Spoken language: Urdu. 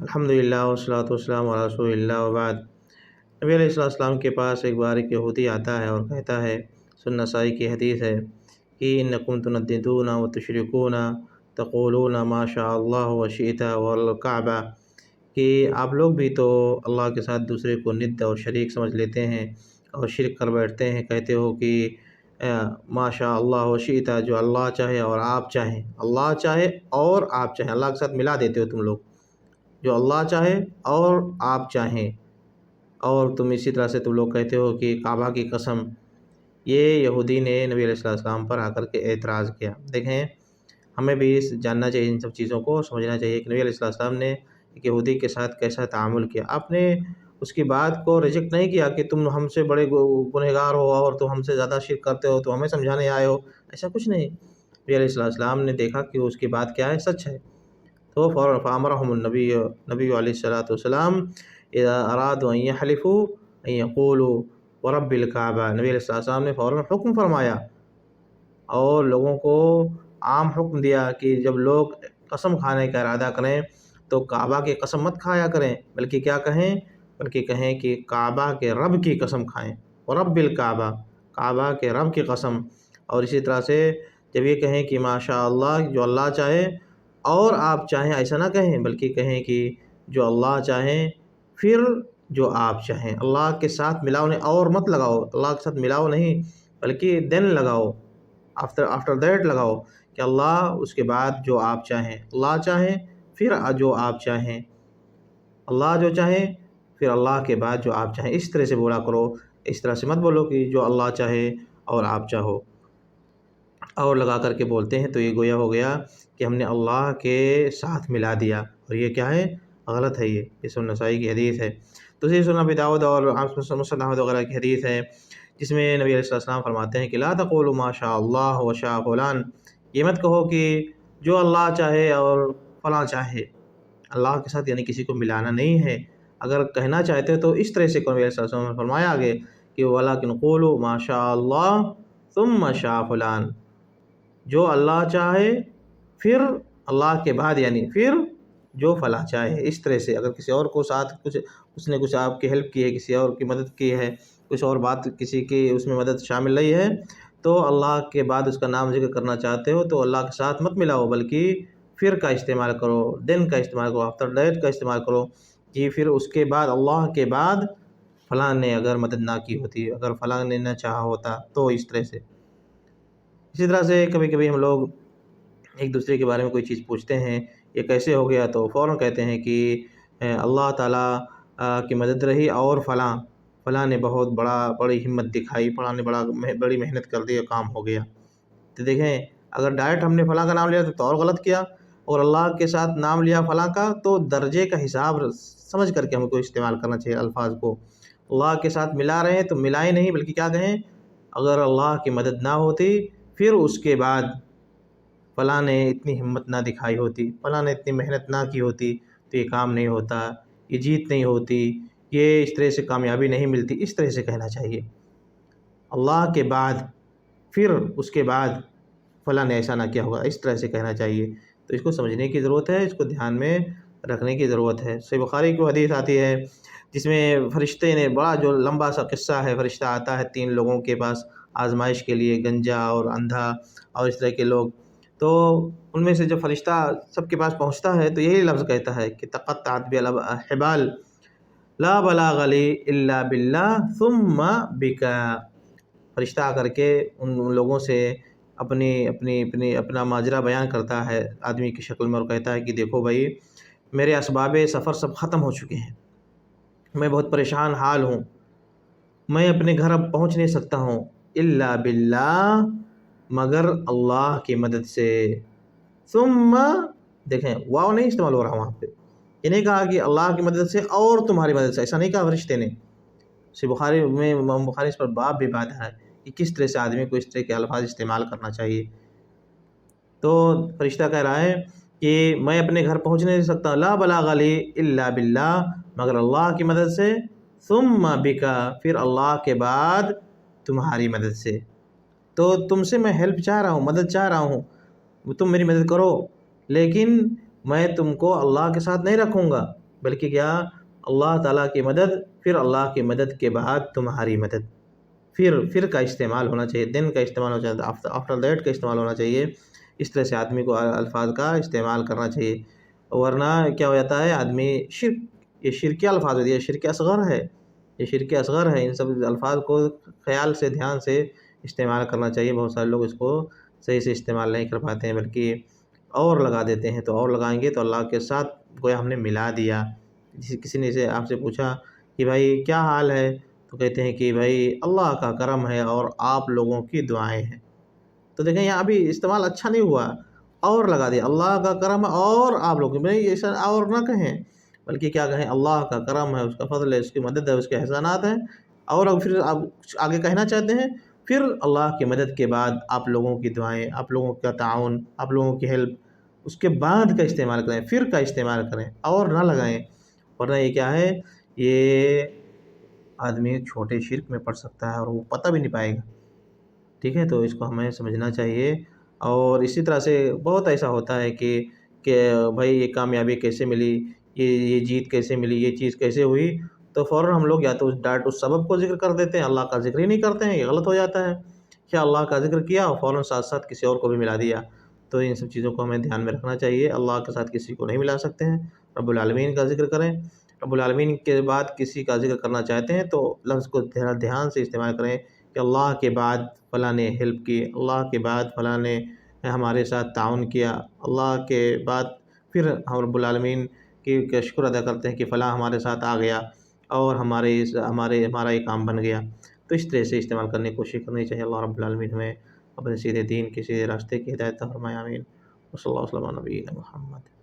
الحمدللہ والصلاۃ والسلام علی رسول اللہ وبعد۔ نبی علیہ السلام کے پاس ایک بار ایک یہودی آتا ہے اور کہتا ہے، سنن نسائی کی حدیث ہے کہ انکم تنددون وتشرکون تقولون ما شاء اللہ وشئت والکعبہ، کہ آپ لوگ بھی تو اللہ کے ساتھ دوسرے کو ند اور شریک سمجھ لیتے ہیں اور شرک کر بیٹھتے ہیں، کہتے ہو کہ ما شاء اللہ وشئت، جو اللہ چاہے اور آپ چاہیں، اللہ چاہے اور آپ چاہیں، اللہ کے ساتھ ملا دیتے ہو تم لوگ، جو اللہ چاہے اور آپ چاہیں، اور تم اسی طرح سے تم لوگ کہتے ہو کہ کعبہ کی قسم۔ یہ یہودی نے نبی علیہ السلام پر آ کر کے اعتراض کیا۔ دیکھیں، ہمیں بھی جاننا چاہیے، ان سب چیزوں کو سمجھنا چاہیے کہ نبی علیہ السلام نے ایک یہودی کے ساتھ کیسا تعامل کیا۔ آپ نے اس کی بات کو ریجیکٹ نہیں کیا کہ تم ہم سے بڑے گنہگار ہو اور تم ہم سے زیادہ شرک کرتے ہو تو ہمیں سمجھانے آئے ہو، ایسا کچھ نہیں۔ نبی علیہ السلام نے دیکھا کہ اس کی بات کیا ہے، سچ ہے، تو فوراً فامرهم نبی علیہ السلام اذا ارادوا ان يحلفوا ان يقولوا ورب الکعبہ، نبی علیہ السلام نے فوراً حکم فرمایا اور لوگوں کو عام حکم دیا کہ جب لوگ قسم کھانے کا ارادہ کریں تو کعبہ کی قسم مت کھایا کریں، بلکہ کیا کہیں، بلکہ کہیں کہ کعبہ کے رب کی قسم کھائیں، ورب الکعبہ، کعبہ کے رب کی قسم۔ اور اسی طرح سے جب یہ کہیں کہ ماشاء اللہ، جو اللہ چاہے اور آپ چاہیں، ایسا نہ کہیں، بلکہ کہیں کہ جو اللہ چاہیں پھر جو آپ چاہیں، اللہ کے ساتھ ملاؤ نہیں، اور مت لگاؤ، اللہ کے ساتھ ملاؤ نہیں، بلکہ دین لگاؤ، آفٹر دیٹ لگاؤ کہ اللہ، اس کے بعد جو آپ چاہیں، اللہ چاہیں پھر جو آپ چاہیں، اللہ جو چاہیں پھر اللہ کے بعد جو آپ چاہیں، اس طرح سے بولا کرو، اس طرح سے مت بولو کہ جو اللہ چاہے اور آپ چاہو اور لگا کر کے بولتے ہیں، تو یہ گویا ہو گیا کہ ہم نے اللہ کے ساتھ ملا دیا، اور یہ کیا ہے، غلط ہے، یہ سنن نسائی کی حدیث ہے۔ دوسری سنن ابی داؤد اور مسند احمد وغیرہ کی حدیث ہے، جس میں نبی علیہ السلام فرماتے ہیں کہ لا تقولوا ما شاء اللہ وشاء فلان، یہ مت کہو کہ جو اللہ چاہے اور فلاں چاہے، اللہ کے ساتھ یعنی کسی کو ملانا نہیں ہے۔ اگر کہنا چاہتے ہو تو اس طرح سے، نبی علیہ السلام نے فرمایا آگے کہ وَلَكِنْ قُولُوا مَا شَاءَ اللَّهُ ثُمَّ شَاءَ فُلَانٌ، جو اللہ چاہے پھر اللہ کے بعد یعنی پھر جو فلاں چاہے، اس طرح سے۔ اگر کسی اور کو ساتھ اس نے کچھ آپ کی ہیلپ کی ہے، کسی اور کی مدد کی ہے، کچھ اور بات کسی کی اس میں مدد شامل نہیں ہے، تو اللہ کے بعد اس کا نام ذکر کرنا چاہتے ہو تو اللہ کے ساتھ مت ملاؤ، بلکہ پھر کا استعمال کرو، دین کا استعمال کرو، آفٹر دیٹ کا استعمال کرو، کہ پھر اس کے بعد، اللہ کے بعد فلاں نے اگر مدد نہ کی ہوتی، اگر فلاں نے نہ چاہا ہوتا، تو اس طرح سے۔ اسی طرح سے کبھی کبھی ہم لوگ ایک دوسرے کے بارے میں کوئی چیز پوچھتے ہیں، یہ کیسے ہو گیا، تو فوراً کہتے ہیں کہ اللہ تعالیٰ کی مدد رہی اور فلاں نے بہت بڑی ہمت دکھائی، فلاں نے بڑی محنت کر دی اور کام ہو گیا۔ تو دیکھیں، اگر ڈائریکٹ ہم نے فلاں کا نام لیا تو اور غلط کیا، اور اللہ کے ساتھ نام لیا فلاں کا، تو درجے کا حساب سمجھ کر کے ہم کو استعمال کرنا چاہیے الفاظ کو۔ اللہ کے ساتھ ملا رہے ہیں تو ملائے نہیں، بلکہ کیا کہیں، اگر اللہ کی مدد نہ ہوتی پھر اس کے بعد فلاں نے اتنی ہمت نہ دکھائی ہوتی، فلاں نے اتنی محنت نہ کی ہوتی تو یہ کام نہیں ہوتا، یہ جیت نہیں ہوتی، یہ اس طرح سے کامیابی نہیں ملتی، اس طرح سے کہنا چاہیے۔ اللہ کے بعد پھر اس کے بعد فلاں نے ایسا نہ کیا ہوگا، اس طرح سے کہنا چاہیے۔ تو اس کو سمجھنے کی ضرورت ہے، اس کو دھیان میں رکھنے کی ضرورت ہے۔ صحیح بخاری کی حدیث آتی ہے جس میں فرشتے نے بڑا جو لمبا سا قصہ ہے، فرشتہ آتا ہے 3 لوگوں کے پاس آزمائش کے لیے، گنجا اور اندھا اور اس طرح کے لوگ، تو ان میں سے جب فرشتہ سب کے پاس پہنچتا ہے تو یہی لفظ کہتا ہے کہ تقطعت بی الحبال لا بلاغ لی الا باللہ ثم بک، فرشتہ آ کر کے ان لوگوں سے اپنا ماجرا بیان کرتا ہے آدمی کی شکل میں، اور کہتا ہے کہ دیکھو بھائی، میرے اسباب سفر سب ختم ہو چکے ہیں، میں بہت پریشان حال ہوں، میں اپنے گھر اب پہنچ نہیں سکتا ہوں، الا باللہ، مگر اللہ کی مدد سے، ثم، دیکھیں واو نہیں استعمال ہو رہا وہاں پہ، یہ نہیں کہا کہ اللہ کی مدد سے اور تمہاری مدد سے، ایسا نہیں کہا فرشتے نے۔ صحیح بخاری میں امام بخاری اس پر باب بھی باندھا ہے کہ کس طرح سے آدمی کو اس طرح کے الفاظ استعمال کرنا چاہیے۔ تو فرشتہ کہہ رہا ہے کہ میں اپنے گھر پہنچ نہیں سکتا، لا بلاغ لی الا باللہ، مگر اللہ کی مدد سے، ثم بک، پھر اللہ کے بعد تمہاری مدد سے۔ تو تم سے میں ہیلپ چاہ رہا ہوں، مدد چاہ رہا ہوں، تم میری مدد کرو، لیکن میں تم کو اللہ کے ساتھ نہیں رکھوں گا، بلکہ کیا، اللہ تعالیٰ کی مدد، پھر اللہ کی مدد کے بعد تمہاری مدد، پھر کا استعمال ہونا چاہیے، دین کا استعمال ہونا چاہیے، آفٹر دیٹ کا استعمال ہونا چاہیے۔ اس طرح سے آدمی کو الفاظ کا استعمال کرنا چاہیے، ورنہ کیا ہو جاتا ہے، آدمی یہ شرکی الفاظ ہوتی ہے، یہ شرک اصغر ہے، یہ شرک اصغر ہے۔ ان سب الفاظ کو خیال سے، دھیان سے استعمال کرنا چاہیے۔ بہت سارے لوگ اس کو صحیح سے استعمال نہیں کر پاتے ہیں، بلکہ اور لگا دیتے ہیں، تو اور لگائیں گے تو اللہ کے ساتھ گویا ہم نے ملا دیا۔ کسی نے آپ سے پوچھا کہ بھائی کیا حال ہے، تو کہتے ہیں کہ بھائی اللہ کا کرم ہے اور آپ لوگوں کی دعائیں ہیں۔ تو دیکھیں یہاں ابھی استعمال اچھا نہیں ہوا، اور لگا دیا، اللہ کا کرم ہے اور آپ لوگ، بھائی ایسا اور نہ کہیں، بلکہ کیا کہیں، اللہ کا کرم ہے، اس کا فضل ہے، اس کی مدد ہے، اس کے احسانات ہیں، اور پھر آپ آگے کہنا چاہتے ہیں، پھر اللہ کی مدد کے بعد آپ لوگوں کی دعائیں، آپ لوگوں کا تعاون، آپ لوگوں کی ہیلپ، اس کے بعد کا استعمال کریں، پھر کا استعمال کریں، اور نہ لگائیں، ورنہ یہ کیا ہے، یہ آدمی چھوٹے شرک میں پڑ سکتا ہے اور وہ پتہ بھی نہیں پائے گا۔ ٹھیک ہے، تو اس کو ہمیں سمجھنا چاہیے۔ اور اسی طرح سے بہت ایسا ہوتا ہے کہ بھائی یہ کامیابی کیسے ملی، یہ جیت کیسے ملی، یہ چیز کیسے ہوئی، تو فوراً ہم لوگ یا تو اس سبب کو ذکر کر دیتے ہیں، اللہ کا ذکر ہی نہیں کرتے ہیں، یہ غلط ہو جاتا ہے۔ کیا اللہ کا ذکر کیا اور فوراً ساتھ ساتھ کسی اور کو بھی ملا دیا، تو ان سب چیزوں کو ہمیں دھیان میں رکھنا چاہیے۔ اللہ کے ساتھ کسی کو نہیں ملا سکتے ہیں، رب العالمین کا ذکر کریں، رب العالمین کے بعد کسی کا ذکر کرنا چاہتے ہیں تو لفظ کو دھیان سے استعمال کریں کہ اللہ کے بعد فلاں نے ہیلپ کی، اللہ کے بعد فلاں نے ہمارے ساتھ تعاون کیا، اللہ کے بعد پھر ہم رب العالمین کی شکر ادا کرتے ہیں کہ فلاں ہمارے ساتھ آ گیا اور ہمارا یہ کام بن گیا۔ تو اس طرح سے استعمال کرنے کی کوشش کرنی چاہیے۔ اللہ رب العالمین ہمیں اپنے سیدھے دین کے سیدھے راستے کی ہدایت عطا فرمائے، آمین۔ وصلی اللہ وسلم علی نبینا محمد۔